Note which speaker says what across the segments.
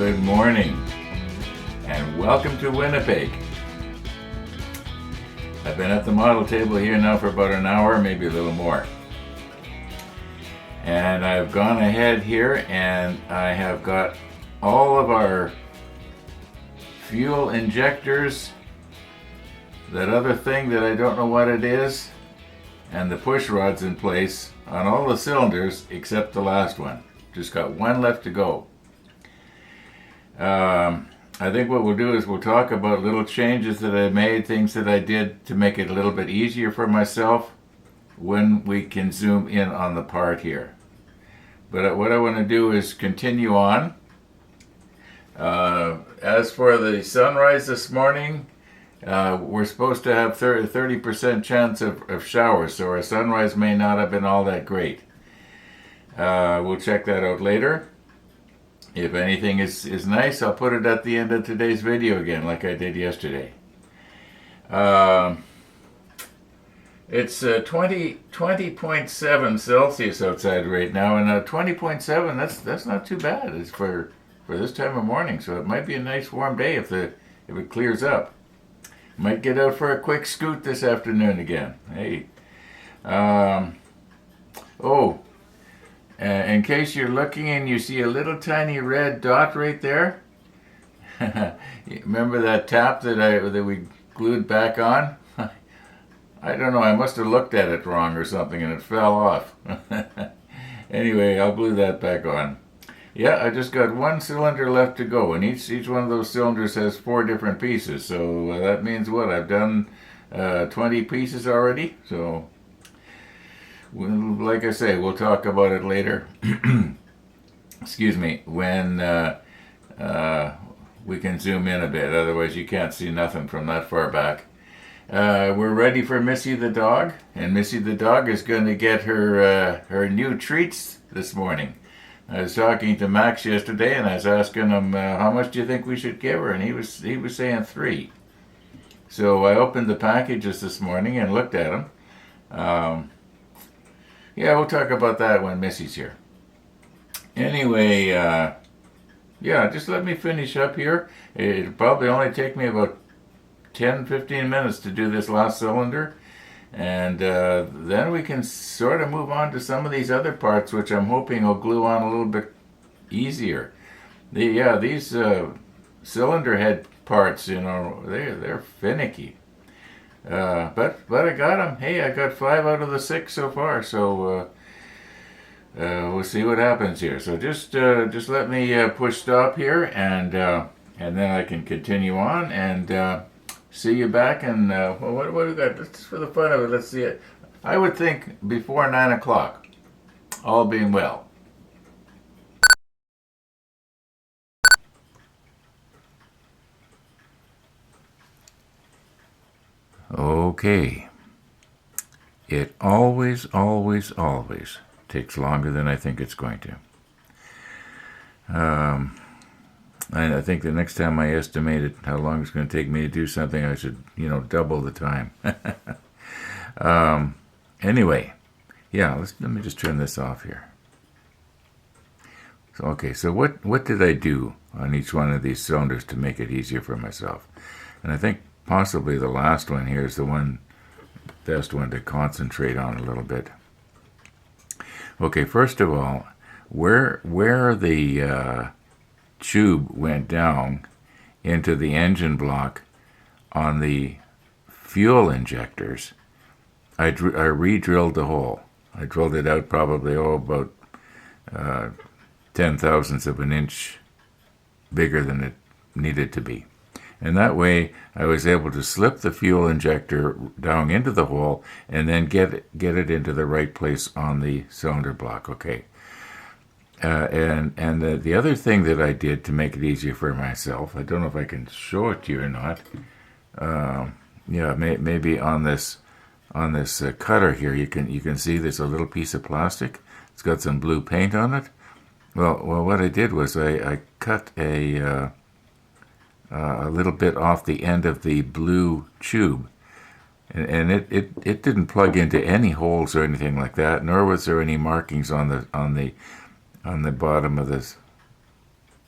Speaker 1: Good morning, and welcome to Winnipeg. I've been at the model table here now for about an hour, maybe a little more. And I've gone ahead here and I have got all of our fuel injectors, that other thing that I don't know what it is, and the push rods in place on all the cylinders except the last one. Just got one left to go. I think what we'll do is we'll talk about little changes that I made, things that I did to make it a little bit easier for myself when we can zoom in on the part here. But what I want to do is continue on. As for the sunrise this morning, we're supposed to have 30% chance of showers, so our sunrise may not have been all that great. We'll check that out later. If anything is nice, I'll put it at the end of today's video again, like I did yesterday. It's 20.7 Celsius outside right now, and 20.7, that's not too bad. It's for this time of morning, so it might be a nice warm day if it clears up. Might get out for a quick scoot this afternoon again. Hey. In case you're looking and you see a little tiny red dot right there, remember that tap that we glued back on? I don't know, I must have looked at it wrong or something and it fell off. Anyway, I'll glue that back on. Yeah, I just got one cylinder left to go, and each one of those cylinders has 4 different pieces, so that means what? I've done 20 pieces already, so like I say, we'll talk about it later. Excuse me, when we can zoom in a bit, otherwise you can't see nothing from that far back. We're ready for Missy the dog, and Missy the dog is going to get her new treats this morning. I was talking to Max yesterday, and I was asking him, how much do you think we should give her? And he was saying 3. So I opened the packages this morning and looked at them. Yeah, we'll talk about that when Missy's here. Anyway, yeah, just let me finish up here. It'll probably only take me about 10-15 minutes to do this last cylinder. And then we can sort of move on to some of these other parts, which I'm hoping will glue on a little bit easier. These cylinder head parts, they're finicky. But I got them. Hey, I got 5 out of the 6 so far. So we'll see what happens here. So just let me push stop here, and then I can continue on and. See you back, and what do we got? Just for the fun of it, let's see it. I would think before 9 o'clock, all being well. Okay. It always takes longer than I think it's going to. I think the next time I estimated how long it's going to take me to do something, I should, double the time. Anyway, yeah, let me just turn this off here. So what did I do on each one of these cylinders to make it easier for myself? And I think possibly the last one here is the best one to concentrate on a little bit. Okay, first of all, where the tube went down into the engine block on the fuel injectors, I re-drilled the hole. I drilled it out probably about 0.010 of an inch bigger than it needed to be. And that way I was able to slip the fuel injector down into the hole and then get it into the right place on the cylinder block. Okay. And the other thing that I did to make it easier for myself, I don't know if I can show it to you or not. Maybe on this cutter here, you can see there's a little piece of plastic. It's got some blue paint on it. Well, what I did was I cut a little bit off the end of the blue tube, and it didn't plug into any holes or anything like that, nor was there any markings on the bottom of this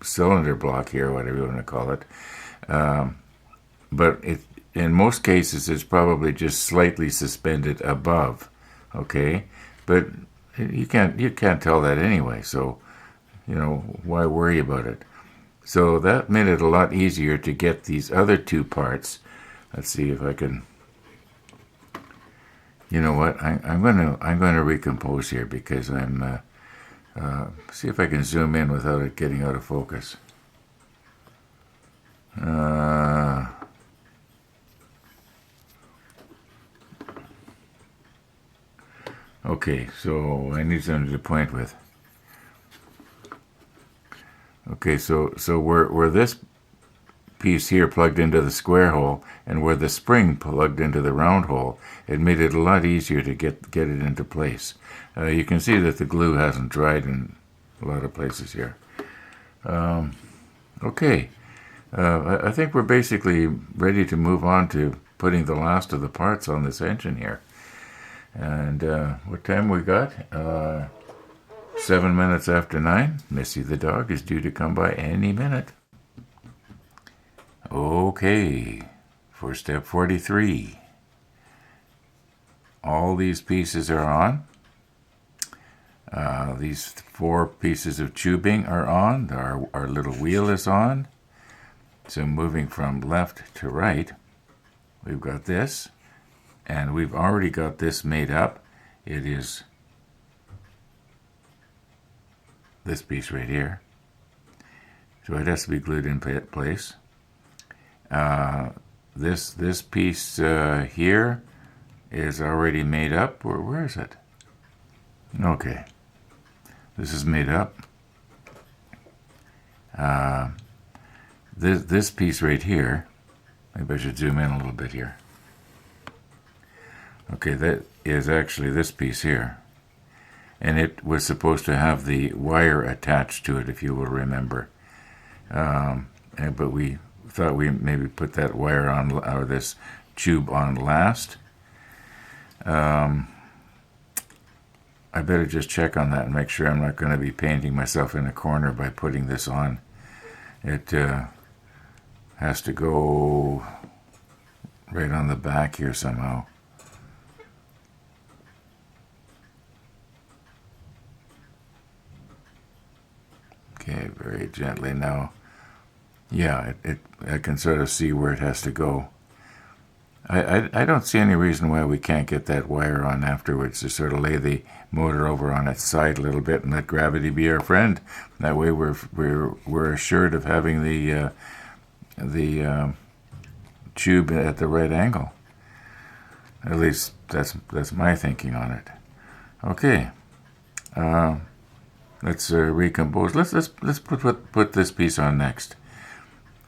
Speaker 1: cylinder block here, whatever you want to call it. But in most cases, it's probably just slightly suspended above. Okay, but you can't tell that anyway. So, why worry about it? So that made it a lot easier to get these other two parts. Let's see if I can. You know what? I'm going to recompose here because I'm. See if I can zoom in without it getting out of focus. Okay, so I need something to point with. Okay, so where this piece here plugged into the square hole and where the spring plugged into the round hole, it made it a lot easier to get it into place. You can see that the glue hasn't dried in a lot of places here. Okay, I think we're basically ready to move on to putting the last of the parts on this engine here. And what time we got? 7 minutes after 9. Missy the dog is due to come by any minute. Okay, for step 43. All these pieces are on. These 4 pieces of tubing are on. Our little wheel is on. So moving from left to right, we've got this. And we've already got this made up. It is this piece right here. So it has to be glued in place. This piece here is already made up. Where is it? Okay. This is made up. This piece right here, maybe I should zoom in a little bit here. Okay, that is actually this piece here. And it was supposed to have the wire attached to it, if you will remember. But we thought we maybe put that wire on, or this tube on last. I better just check on that and make sure I'm not going to be painting myself in a corner by putting this on. It has to go right on the back here somehow. Okay, very gently now. Yeah, I can sort of see where it has to go. I don't see any reason why we can't get that wire on afterwards to sort of lay the motor over on its side a little bit and let gravity be our friend. That way we're assured of having the tube at the right angle. At least that's my thinking on it. Okay. Let's recompose. Let's put this piece on next.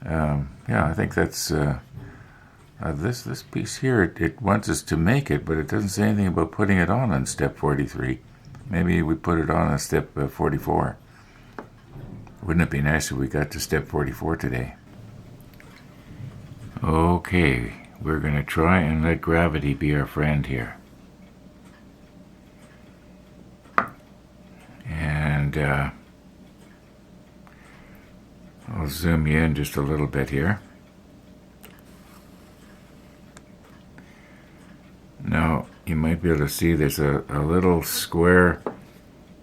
Speaker 1: Yeah, I think that's this piece here. It wants us to make it, but it doesn't say anything about putting it on step 43. Maybe we put it on step 44. Wouldn't it be nice if we got to step 44 today? Okay, we're going to try and let gravity be our friend here. And I'll zoom you in just a little bit here. Now, you might be able to see there's a little square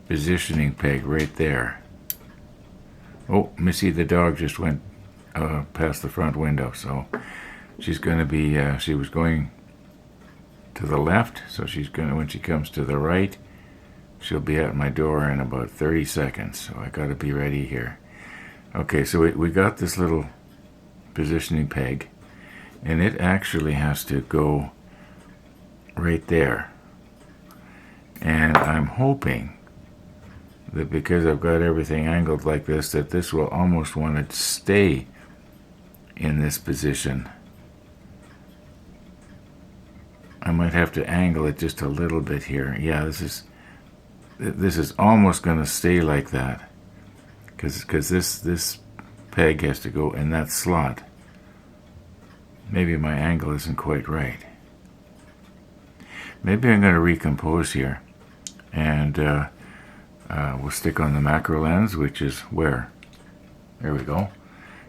Speaker 1: positioning peg right there. Oh, Missy the dog just went past the front window, so she's going to be, she was going to the left, so she's going to, when she comes to the right, she'll be at my door in about 30 seconds, so I got to be ready here. Okay, so we got this little positioning peg, and it actually has to go right there. And I'm hoping that because I've got everything angled like this, that this will almost want to stay in this position. I might have to angle it just a little bit here. Yeah, this is almost going to stay like that, because this peg has to go in that slot. Maybe my angle isn't quite right. Maybe I'm going to recompose here, and we'll stick on the macro lens, which is where? There we go.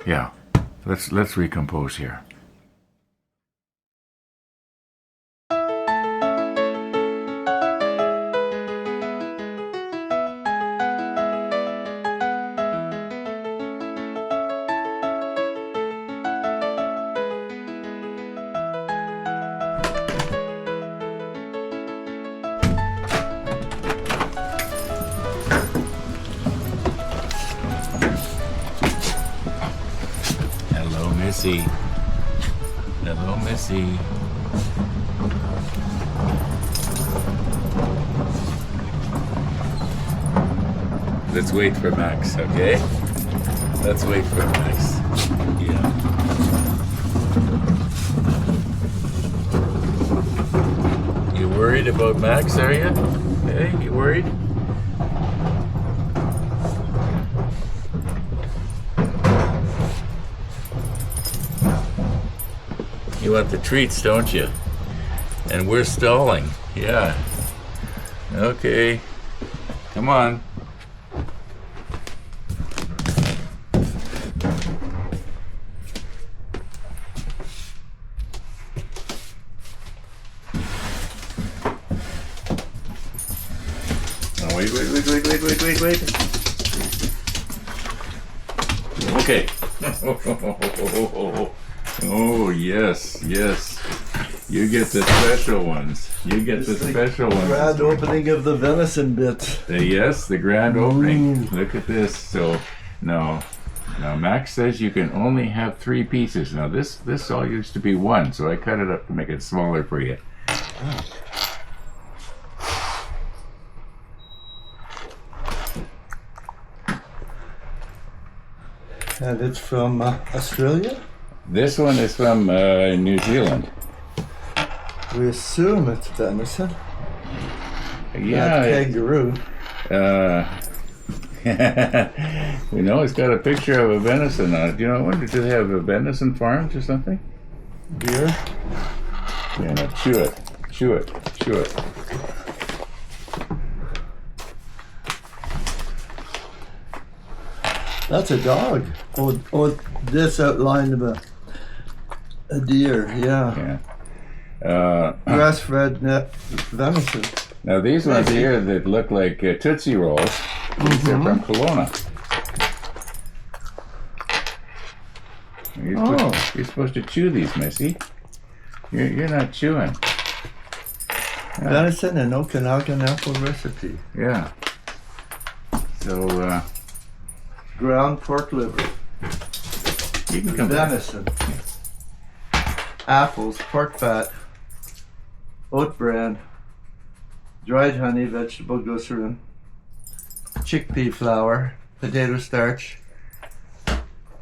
Speaker 1: Yeah. Let's recompose here. Hello, Missy. Hello, Missy. Let's wait for Max, okay? Let's wait for Max. Yeah. You worried about Max, are you? Hey, you worried? You want the treats, don't you? And we're stalling. Yeah. Okay. Come on. Oh, wait. Okay. Oh, yes. You get the special ones. You get the special ones.
Speaker 2: Grand opening of the venison bit.
Speaker 1: Yes, the grand opening. Look at this. So, now Max says you can only have 3 pieces. Now this all used to be 1, so I cut it up to make it smaller for you.
Speaker 2: And it's from Australia?
Speaker 1: This one is from New Zealand.
Speaker 2: We assume it's venison.
Speaker 1: Yeah.
Speaker 2: Not kangaroo.
Speaker 1: We know it's got a picture of a venison on it. You know, I wonder, do they have a venison farms or something?
Speaker 2: Beer.
Speaker 1: Yeah, now chew it.
Speaker 2: That's a dog. Oh, this outline of a deer, yeah. Grass-fed venison.
Speaker 1: Now these ones here that look like Tootsie Rolls, these are from Kelowna. You're supposed to chew these, Missy. You're not chewing.
Speaker 2: Venison and Okanagan apple recipe.
Speaker 1: Yeah. So,
Speaker 2: Ground pork liver.
Speaker 1: you can come
Speaker 2: Venison. Apples, pork fat, oat bran, dried honey, vegetable glycerin, chickpea flour, potato starch,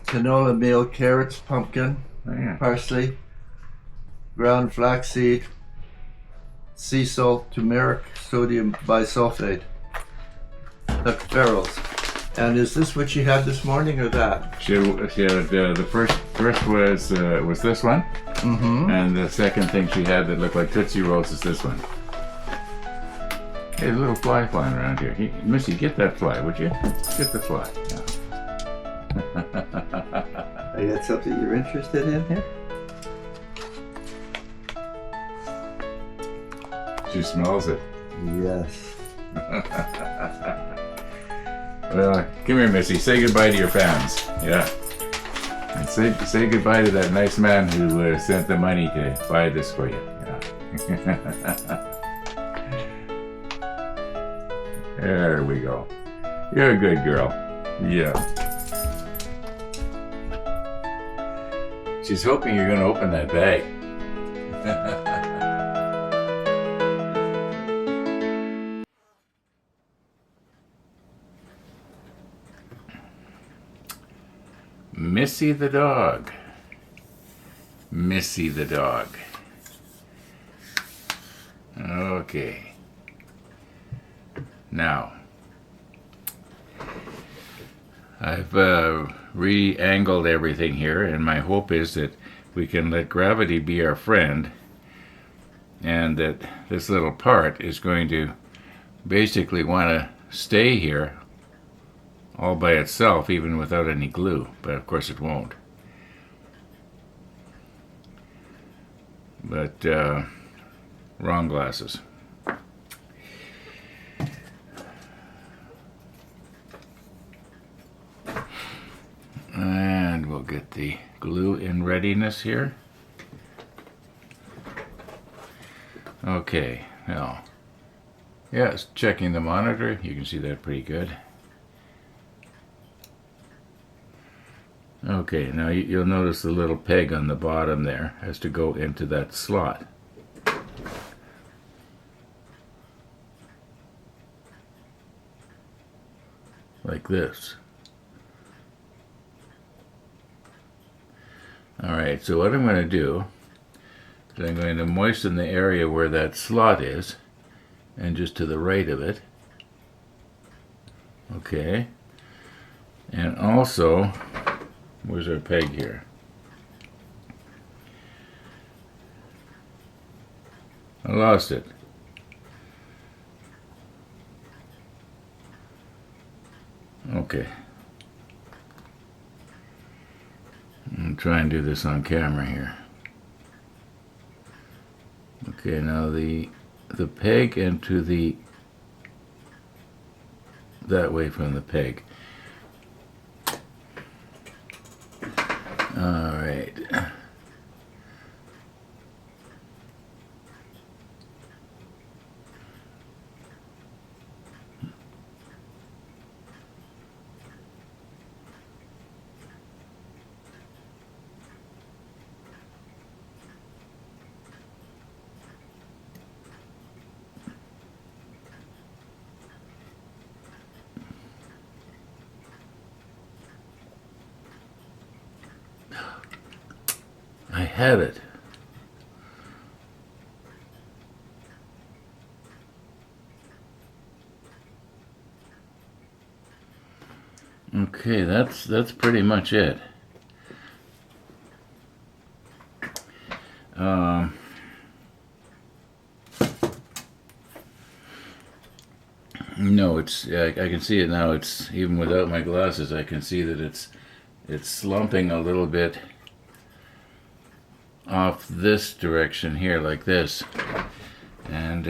Speaker 2: canola meal, carrots, pumpkin, parsley, ground flaxseed, sea salt, turmeric, sodium bisulfate, the ferals. And is this what she had this morning or that?
Speaker 1: She had the first was this one, and the second thing she had that looked like Tootsie Rolls is this one. Hey, there's a little fly flying around here. Missy, get that fly, would you? Get the fly. Yeah.
Speaker 2: I got something you're interested in here?
Speaker 1: She smells it.
Speaker 2: Yes.
Speaker 1: Well, come here, Missy. Say goodbye to your fans. Yeah. And say goodbye to that nice man who sent the money to buy this for you. Yeah. There we go. You're a good girl. Yeah. She's hoping you're going to open that bag. Missy the dog. Missy the dog. Okay. Now, I've re-angled everything here, and my hope is that we can let gravity be our friend, and that this little part is going to basically want to stay here all by itself, even without any glue, but of course it won't. But wrong glasses. And we'll get the glue in readiness here. Okay, now, yes, checking the monitor. You can see that pretty good. Okay, now you'll notice the little peg on the bottom there has to go into that slot. Like this. Alright, so what I'm going to do is I'm going to moisten the area where that slot is, and just to the right of it. Okay. And also, where's our peg here? I lost it. Okay. I'm trying to do this on camera here. Okay, now the peg into the that way from the peg. All right. I had it. Okay, that's pretty much it. No, I can see it now. It's even without my glasses. I can see that it's slumping a little bit off this direction here, like this, and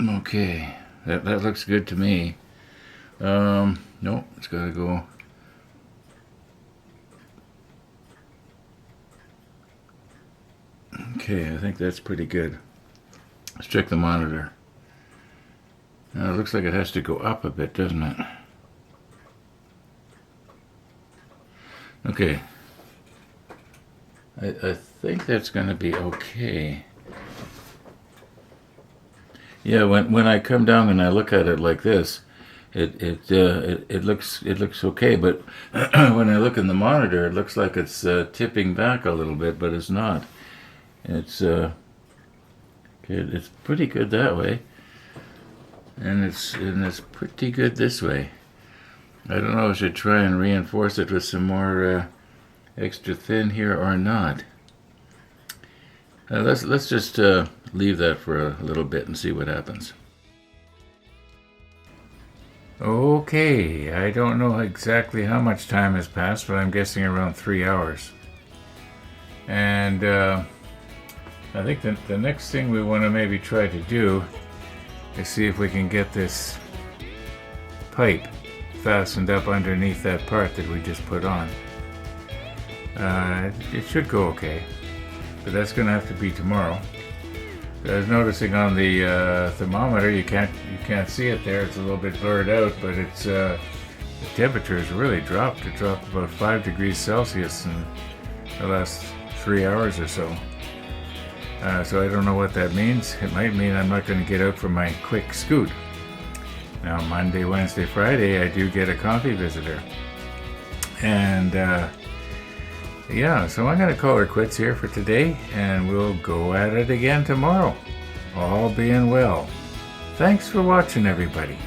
Speaker 1: okay, that looks good to me. No, it's gotta go. Okay, I think that's pretty good. Let's check the monitor. Now it looks like it has to go up a bit, doesn't it? Okay. I think that's going to be okay. Yeah, when I come down and I look at it like this, it looks okay. But when I look in the monitor, it looks like it's tipping back a little bit, but it's not. It's it's pretty good that way, and it's pretty good this way. I don't know if I should try and reinforce it with some more extra thin here or not. Let's just leave that for a little bit and see what happens. Okay, I don't know exactly how much time has passed, but I'm guessing around 3 hours. And I think the next thing we want to maybe try to do is see if we can get this pipe fastened up underneath that part that we just put on. It should go okay, but that's going to have to be tomorrow. I was noticing on the thermometer, you can't see it there. It's a little bit blurred out, but it's the temperature has really dropped. It dropped about 5 degrees Celsius in the last 3 hours or so. So I don't know what that means. It might mean I'm not going to get out for my quick scoot. Now Monday, Wednesday, Friday, I do get a coffee visitor. And yeah, so I'm going to call her quits here for today, and we'll go at it again tomorrow. All being well. Thanks for watching, everybody.